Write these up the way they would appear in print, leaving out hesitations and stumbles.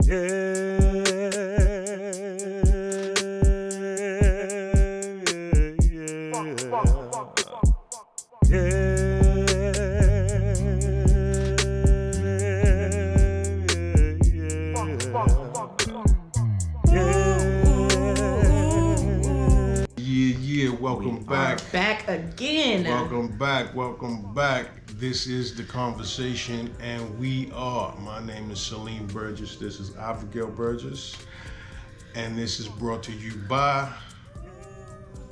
Welcome back. Back again. Welcome back. This is The Conversation, and we are. My name is Salim Burgess. This is Abigail Burgess, and this is brought to you by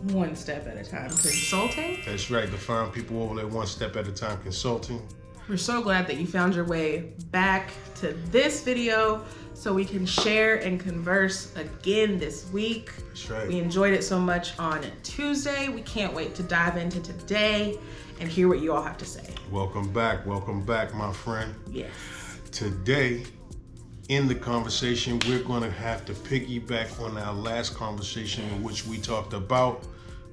One Step at a Time Consulting. That's right, the fine people over there, One Step at a Time Consulting. We're so glad that you found your way back to this video so we can share and converse again this week. That's right. We enjoyed it so much on Tuesday. We can't wait to dive into today and hear what you all have to say. Welcome back, my friend. Yes. Today, in the conversation, we're going to have to piggyback on our last conversation in which we talked about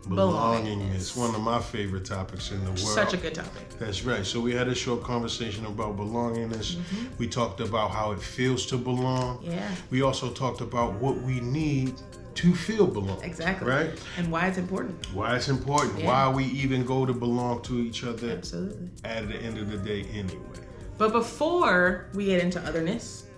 belongingness. One of my favorite topics in the world. Such a good topic. That's right. So we had a short conversation about belongingness. Mm-hmm. We talked about how it feels to belong. Yeah. We also talked about what we need to feel belong. Exactly. Right? And why it's important. Yeah. Why we even go to belong to each other. Absolutely. At the end of the day anyway. But before we get into otherness,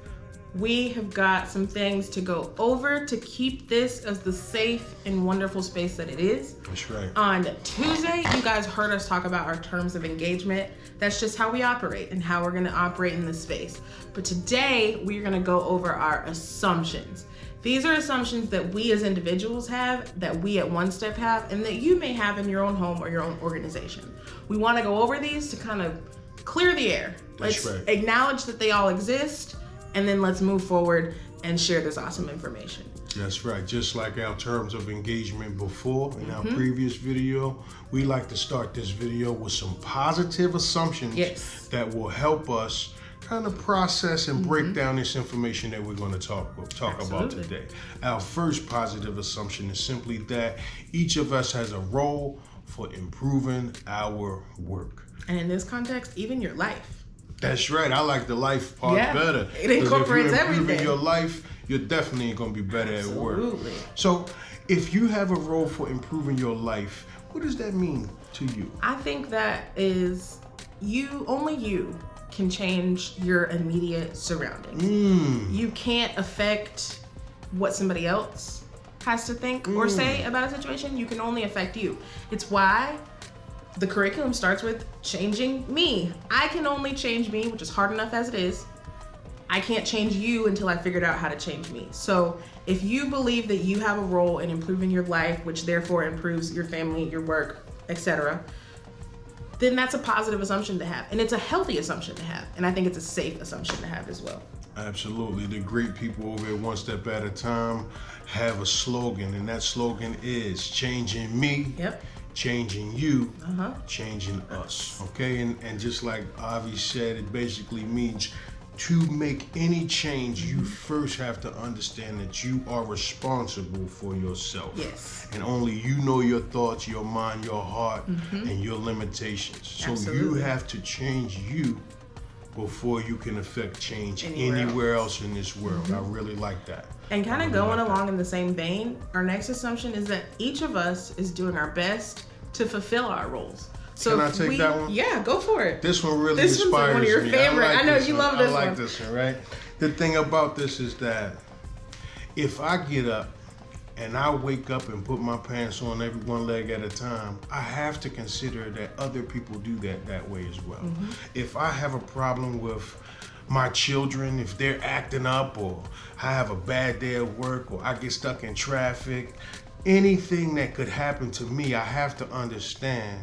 we have got some things to go over to keep this as the safe and wonderful space that it is. That's right. On Tuesday, you guys heard us talk about our terms of engagement. That's just how we operate and how we're going to operate in this space. But today, we're going to go over our assumptions. These are assumptions that we as individuals have, that we at One Step have, and that you may have in your own home or your own organization. We want to go over these to kind of clear the air. Let's acknowledge that they all exist, and then let's move forward and share this awesome information. That's right. Just like our terms of engagement before in our previous video, we like to start this video with some positive assumptions that will help us kind of process and break down this information that we're going to talk about today. Our first positive assumption is simply that each of us has a role for improving our work. And in this context, even your life. That's right. I like the life part better. It incorporates everything. If you're improving your life, you're definitely going to be better at work. So if you have a role for improving your life, what does that mean to you? I think that is only you can change your immediate surroundings. You can't affect what somebody else has to think or say about a situation. You can only affect you. It's why the curriculum starts with changing me. I can only change me, which is hard enough as it is. I can't change you until I figured out how to change me. So if you believe that you have a role in improving your life, which therefore improves your family, your work, etc., then that's a positive assumption to have. And it's a healthy assumption to have. And I think it's a safe assumption to have as well. Absolutely. The great people over at One Step at a Time have a slogan, and that slogan is changing me. Changing you, changing us, okay? And just like Avi said, it basically means to make any change, you first have to understand that you are responsible for yourself. Yes. And only you know your thoughts, your mind, your heart, and your limitations. So you have to change you before you can affect change anywhere else in this world. I really like that. And kind of going along in the same vein, our next assumption is that each of us is doing our best to fulfill our roles. So can I take that one? Yeah, go for it. This one really inspires me. This one's one of your favorite. I know you love this one. I like this one, right? The thing about this is that if I get up and I wake up and put my pants on every one leg at a time, I have to consider that other people do that way as well. If I have a problem with my children, if they're acting up, or I have a bad day at work, or I get stuck in traffic, anything that could happen to me, I have to understand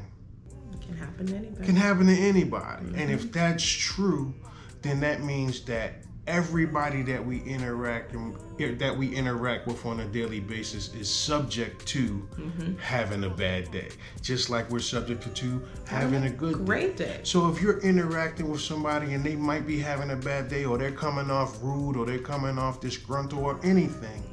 can happen to anybody. Can happen to anybody. And if that's true, then that means that everybody that we interact with on a daily basis is subject to having a bad day, just like we're subject to having a great day. So if you're interacting with somebody and they might be having a bad day, or they're coming off rude, or they're coming off disgruntled, or anything,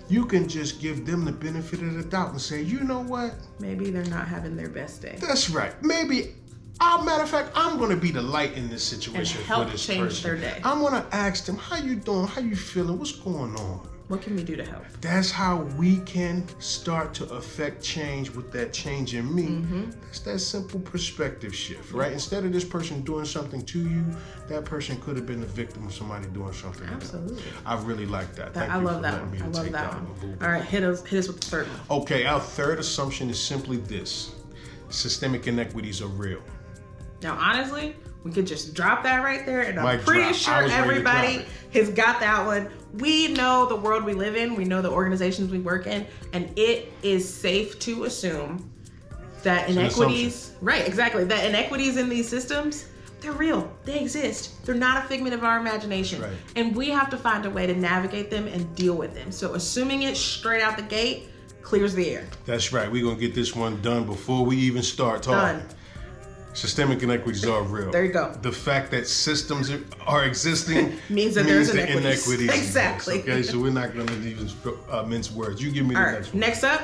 you can just give them the benefit of the doubt and say, you know what? Maybe they're not having their best day. That's right. Maybe Matter of fact, I'm going to be the light in this situation and help for this change person. their day. I'm going to ask them, how you doing? How you feeling? What's going on? What can we do to help? That's how we can start to affect change with that change in me. That's that simple perspective shift, right? Instead of this person doing something to you, that person could have been the victim of somebody doing something to them. Absolutely. I really like that. Thank I you love for that letting one. me I to love take that that one. one. All right, hit us with the third one. Okay, our third assumption is simply this. Systemic inequities are real. Now, honestly, we could just drop that right there, and I'm Mic pretty drop. sure I was ready to everybody drop has got that one. We know the world we live in. We know the organizations we work in, and it is safe to assume that inequities, right, exactly, that inequities in these systems, they're real. They exist. They're not a figment of our imagination. Right. And we have to find a way to navigate them and deal with them. So assuming it straight out the gate clears the air. That's right. We're going to get this one done before we even start talking. Done. Systemic inequities are real. There you go. The fact that systems are existing means that there's that inequities. Exactly. Exist, okay, so we're not going to even mince words. You give me the All right, next one. next up,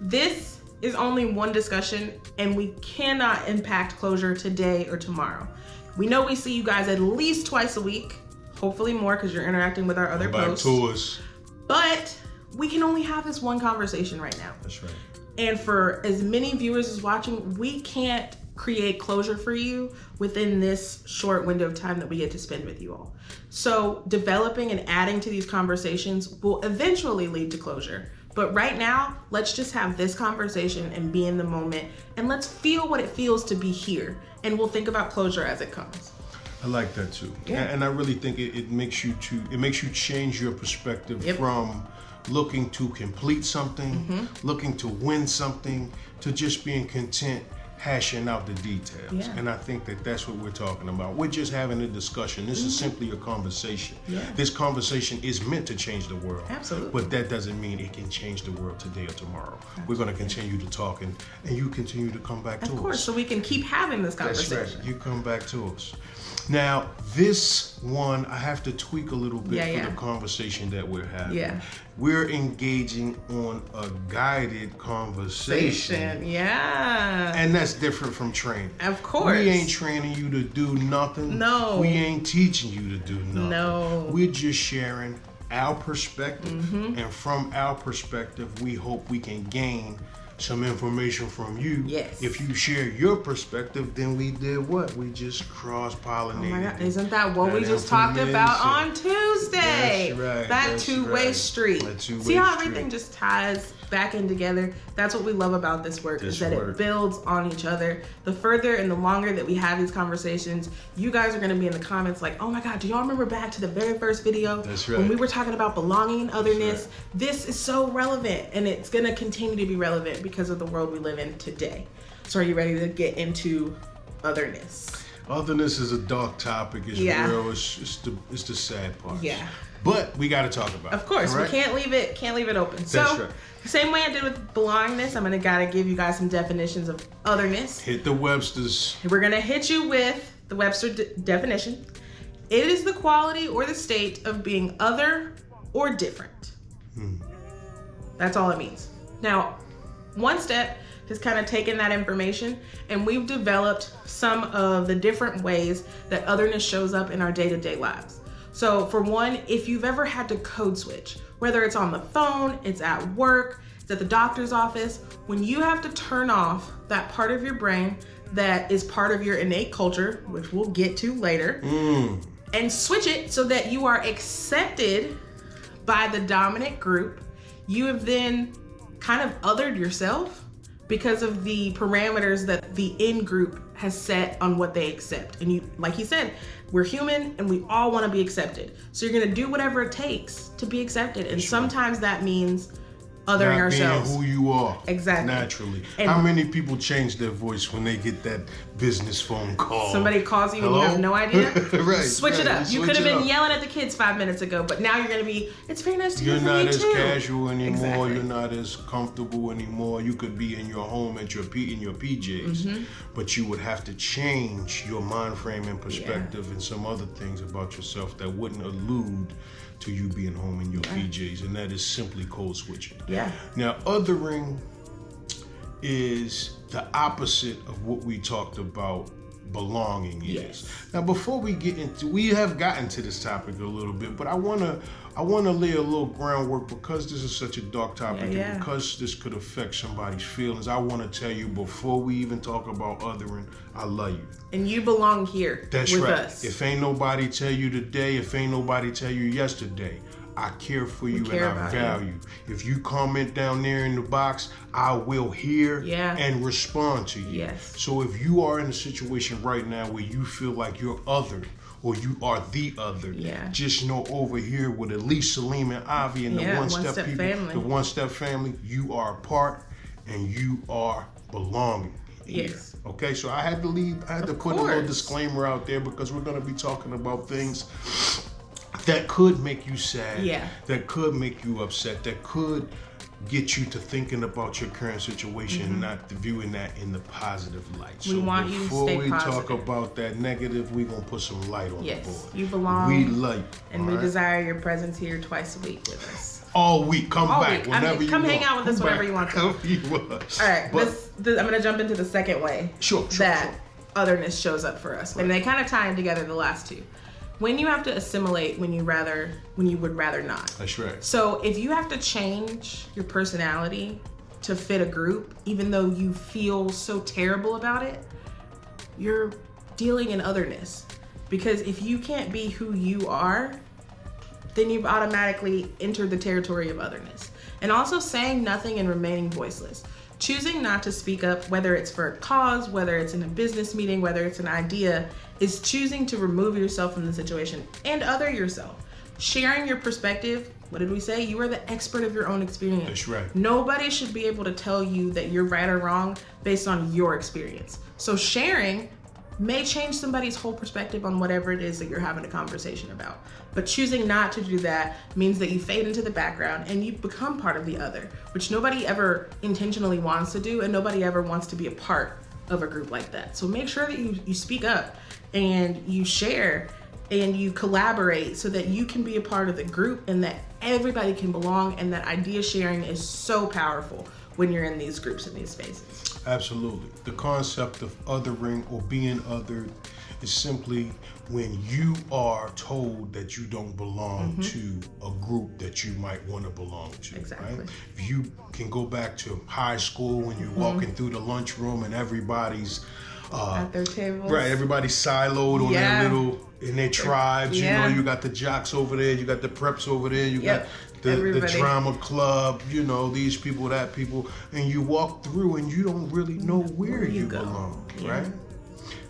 this is only one discussion, and we cannot impact closure today or tomorrow. We know we see you guys at least twice a week, hopefully more because you're interacting with our other posts. Tours. But we can only have this one conversation right now. That's right. And for as many viewers as watching, we can't create closure for you within this short window of time that we get to spend with you all. So developing and adding to these conversations will eventually lead to closure. But right now, let's just have this conversation and be in the moment, and let's feel what it feels to be here. And we'll think about closure as it comes. I like that too. Yeah. And I really think it makes you change your perspective from looking to complete something, looking to win something, to just being content hashing out the details. Yeah. And I think that that's what we're talking about. We're just having a discussion. This is simply a conversation. Yeah. This conversation is meant to change the world. Absolutely. But that doesn't mean it can change the world today or tomorrow. Absolutely. We're going to continue to talk, and you continue to come back to us. Of course, so we can keep having this conversation. That's right. You come back to us. Now, this one, I have to tweak a little bit for the conversation that we're having. Yeah. We're engaging on a guided conversation. Yeah. And that's different from training. Of course. We ain't training you to do nothing. No. We ain't teaching you to do nothing. No. We're just sharing our perspective. And from our perspective, we hope we can gain some information from you. Yes. If you share your perspective, then we did what? We just cross-pollinated. Oh my God, isn't that what we just talked about on Tuesday? That's right. That two-way street. See how everything just ties back in together? That's what we love about this work, is that it builds on each other. The further and the longer that we have these conversations, you guys are going to be in the comments like, oh my God, do y'all remember back to the very first video? That's right. When we were talking about belonging and otherness? This is so relevant, and it's going to continue to be relevant because of the world we live in today. So are you ready to get into otherness? Otherness is a dark topic. It's real. It's the sad part. Yeah. But we got to talk about it. Of course, we can't leave it open. That's so, right. Same way I did with belongingness, I'm gonna gotta give you guys some definitions of otherness. Hit the Webster's. We're gonna hit you with the Webster definition. It is the quality or the state of being other or different. That's all it means. Now, one step has kind of taken that information, and we've developed some of the different ways that otherness shows up in our day-to-day lives. So for one, if you've ever had to code switch, whether it's on the phone, it's at work, it's at the doctor's office, when you have to turn off that part of your brain that is part of your innate culture, which we'll get to later, and switch it so that you are accepted by the dominant group, you have then kind of othered yourself because of the parameters that the in-group has set on what they accept. And you, like he said, we're human and we all want to be accepted. So you're going to do whatever it takes to be accepted. And sometimes that means othering ourselves. Being who you are. Exactly. Naturally. And how many people change their voice when they get that business phone call? Somebody calls you and you have no idea? Right. Switch it up. You could have been yelling at the kids 5 minutes ago, but now you're going to be, it's very nice to hear from you too. You're not as casual anymore. Exactly. You're not as comfortable anymore. You could be in your home in your PJs, but you would have to change your mind frame and perspective and some other things about yourself that wouldn't allude to you being home in your PJs, and that is simply code switching. Yeah. Now, othering is the opposite of what we talked about belonging is. Yes. Now, before we have gotten to this topic a little bit, but I wanna lay a little groundwork because this is such a dark topic and because this could affect somebody's feelings. I want to tell you before we even talk about othering, I love you. And you belong here. That's with right. us. If ain't nobody tell you today, if ain't nobody tell you yesterday, I care for you and I value you. If you comment down there in the box, I will hear and respond to you. Yes. So if you are in a situation right now where you feel like you're othered or you are the other, just know over here with at least Salim and Avi and the one-step people, family. the one-step family, you are a part and you are belonging. Yes. Okay, so I had to put a little disclaimer out there because we're going to be talking about things that could make you sad, that could make you upset, that could get you to thinking about your current situation and not viewing that in the positive light. We want you to stay positive. Before we talk about that negative, we're going to put some light on the board. You belong. We love you. And we desire your presence here twice a week with us. All week. Come back whenever you want. Come hang out with us whenever you want to. All right. I'm going to jump into the second way that otherness shows up for us. Right. And they kind of tie in together the last two. When you have to assimilate when you would rather not. That's right. So if you have to change your personality to fit a group, even though you feel so terrible about it, you're dealing in otherness. Because if you can't be who you are, then you've automatically entered the territory of otherness. And also saying nothing and remaining voiceless. Choosing not to speak up, whether it's for a cause, whether it's in a business meeting, whether it's an idea, is choosing to remove yourself from the situation and other yourself. Sharing your perspective, what did we say? You are the expert of your own experience. That's right. Nobody should be able to tell you that you're right or wrong based on your experience. So sharing may change somebody's whole perspective on whatever it is that you're having a conversation about. But choosing not to do that means that you fade into the background and you become part of the other, which nobody ever intentionally wants to do, and nobody ever wants to be a part of a group like that. So make sure that you speak up and you share and you collaborate so that you can be a part of the group and that everybody can belong, and that idea sharing is so powerful when you're in these groups and these spaces. Absolutely. The concept of othering or being othered is simply when you are told that you don't belong to a group that you might want to belong to. Exactly. Right? If you can go back to high school when you're walking through the lunchroom and everybody's at their tables. Right, everybody's siloed on their in their tribes. You know, you got the jocks over there, you got the preps over there, you got the drama club, you know, these people, that people, and you walk through and you don't really know where you belong, right?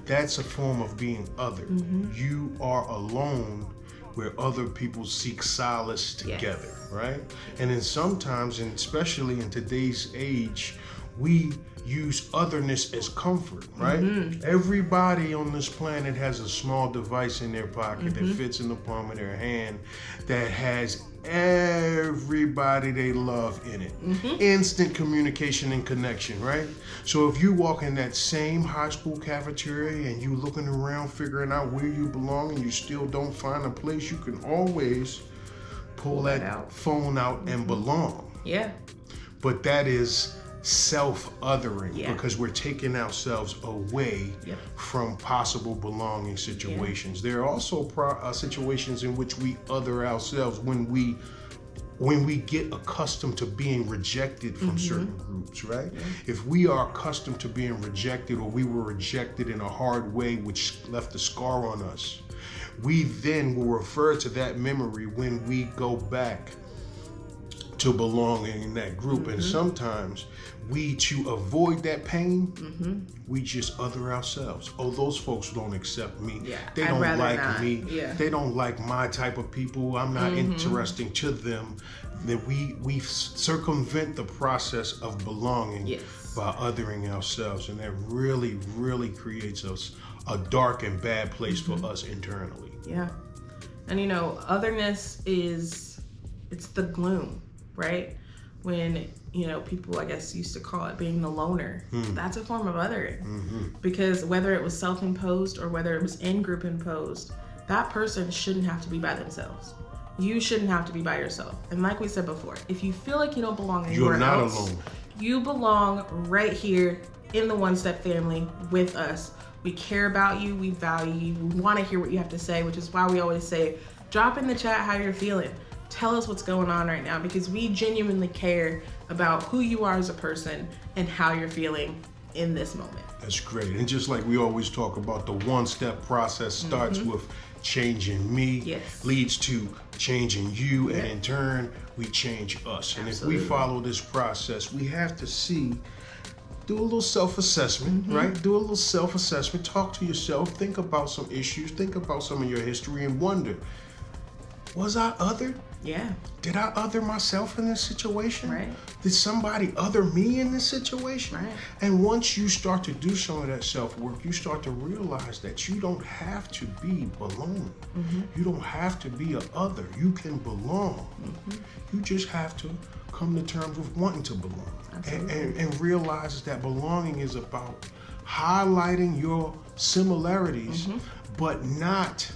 That's a form of being other. You are alone where other people seek solace together, right? And then sometimes, and especially in today's age, we use otherness as comfort, right? Everybody on this planet has a small device in their pocket that fits in the palm of their hand that has everybody they love in it. Instant communication and connection, right? So if you walk in that same high school cafeteria and you looking around figuring out where you belong and you still don't find a place, you can always pull that phone out and belong. Yeah. But that is self-othering because we're taking ourselves away from possible belonging situations. There are also situations in which we other ourselves when we get accustomed to being rejected from certain groups, right? If we are accustomed to being rejected, or we were rejected in a hard way which left a scar on us, we then will refer to that memory when we go back to belonging in that group. And sometimes to avoid that pain, we just other ourselves. Oh, those folks don't accept me. They don't like me. They don't like my type of people. I'm not interesting to them. Then we circumvent the process of belonging by othering ourselves. And that really, really creates us a dark and bad place for us internally. Yeah. And you know, otherness it's the gloom, right? When, you know, people, I guess, used to call it being the loner. That's a form of othering. Because whether it was self-imposed or whether it was in-group imposed, that person shouldn't have to be by themselves. You shouldn't have to be by yourself. And like we said before, if you feel like you don't belong anywhere You're not else, alone. you belong right here in the One Step family with us, We care about you. We value you. We want to hear what you have to say, which is why we always say, drop in the chat how you're feeling. Tell us what's going on right now, because we genuinely care about who you are as a person and how you're feeling in this moment. That's great. And just like we always talk about, the one-step process starts with changing me, leads to changing you, and in turn, we change us. And if we follow this process, we have to do a little self-assessment, right? Do a little self-assessment, talk to yourself, think about some issues, think about some of your history, and wonder, was I othered? Yeah. Did I other myself in this situation? Right. Did somebody other me in this situation? Right. And once you start to do some of that self-work, you start to realize that you don't have to be belong. You don't have to be a other. You can belong. You just have to come to terms with wanting to belong. And realize that belonging is about highlighting your similarities, but not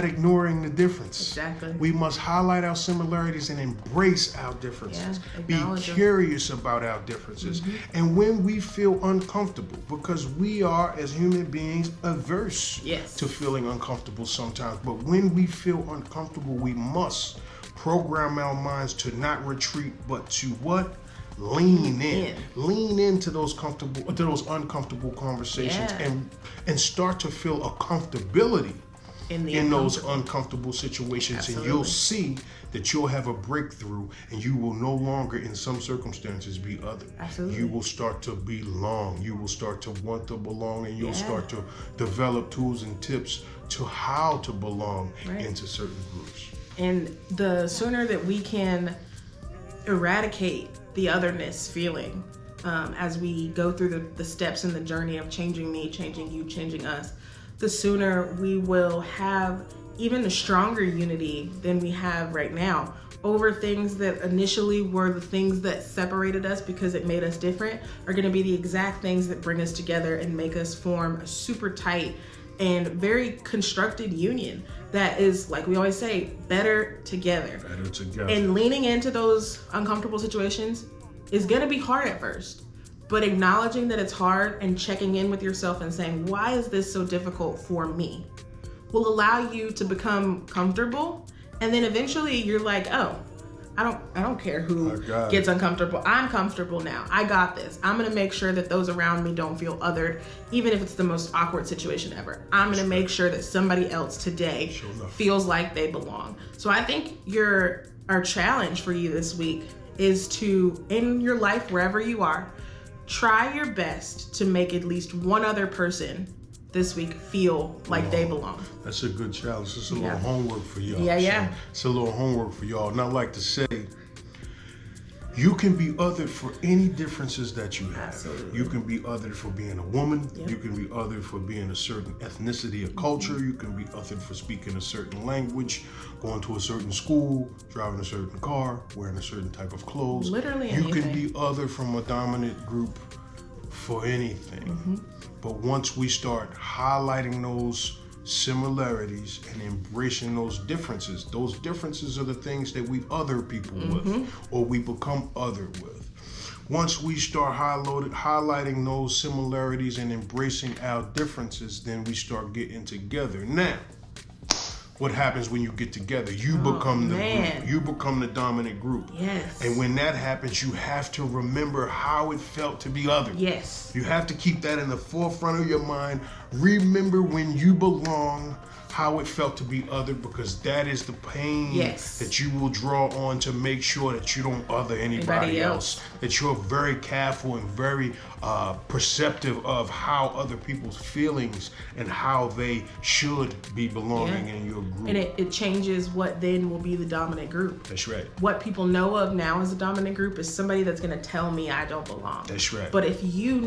ignoring the difference. Exactly. We must highlight our similarities and embrace our differences. Be curious about our differences. And when we feel uncomfortable, because we are, as human beings, averse to feeling uncomfortable sometimes, but when we feel uncomfortable, we must program our minds to not retreat, but to what? Lean in. Lean into those uncomfortable conversations and start to feel a comfortability in those uncomfortable situations. And you'll see that you'll have a breakthrough, and you will no longer in some circumstances be other. You will start to belong. You will start to want to belong, and you'll start to develop tools and tips to how to belong into certain groups. And the sooner that we can eradicate the otherness feeling as we go through the steps in the journey of changing me, changing you, changing us, the sooner we will have even a stronger unity than we have right now over things that initially were the things that separated us because it made us different, are going to be the exact things that bring us together and make us form a super tight and very constructed union that is, like we always say, better together. Better together. And leaning into those uncomfortable situations is going to be hard at first. But acknowledging that it's hard and checking in with yourself and saying, why is this so difficult for me, will allow you to become comfortable. And then eventually you're like, oh, I don't care who gets uncomfortable. I'm comfortable now. I got this. I'm gonna make sure that those around me don't feel othered, even if it's the most awkward situation ever. I'm gonna make sure that somebody else today feels like they belong. So I think our challenge for you this week is to, in your life, wherever you are, try your best to make at least one other person this week feel like they belong. That's a good challenge. It's a little homework for y'all. It's a little homework for y'all. And I like to say, you can be othered for any differences that you have. Absolutely. You can be othered for being a woman. You can be othered for being a certain ethnicity or culture. You can be othered for speaking a certain language, going to a certain school, driving a certain car, wearing a certain type of clothes. Literally anything. You anything. can be othered from a dominant group for anything. But once we start highlighting those similarities and embracing those differences are the things that we other people with, or we become other with. Once we start highlighting those similarities and embracing our differences, then we start getting together. Now, what happens when you get together? You become the group. You become the dominant group. Yes. And when that happens, you have to remember how it felt to be other. Yes. You have to keep that in the forefront of your mind. Remember when you belong, how it felt to be othered, because that is the pain that you will draw on to make sure that you don't other anybody else. That you're very careful and very perceptive of how other people's feelings and how they should be belonging in your group. And it changes what then will be the dominant group. That's right. What people know of now as a dominant group is somebody that's going to tell me I don't belong. That's right. But if you